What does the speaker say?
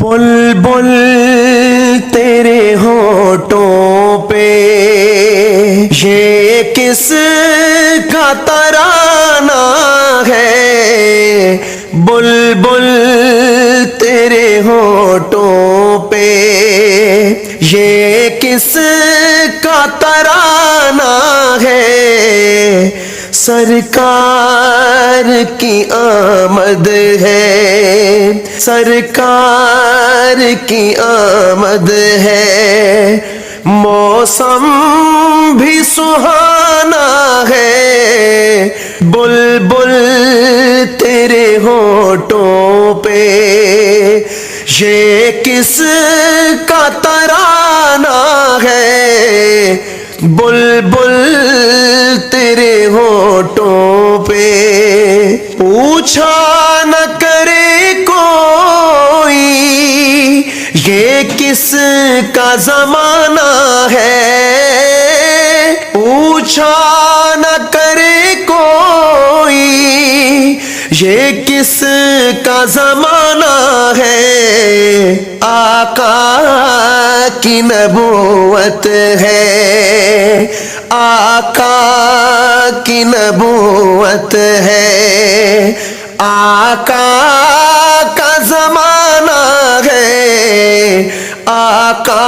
بلبل تیرے ہونٹوں پہ یہ کس کا ترانہ ہے، بلبل تیرے ہونٹوں پہ یہ کس کا ترانہ ہے، سرکار کی آمد ہے، سرکار کی آمد ہے، موسم بھی سہانا ہے، بلبل تیرے ہونٹوں پہ یہ کس کا ترانہ ہے، بلبل تیرے ہونٹوں پہ پوچھا نہ کرے کوئی یہ کس کا زمانہ ہے، پوچھا نہ کرے کوئی یہ کس کا زمانہ ہے، آقا کی نبوت ہے، آقا کی نبوت ہے، آقا کا زمانہ ہے، آقا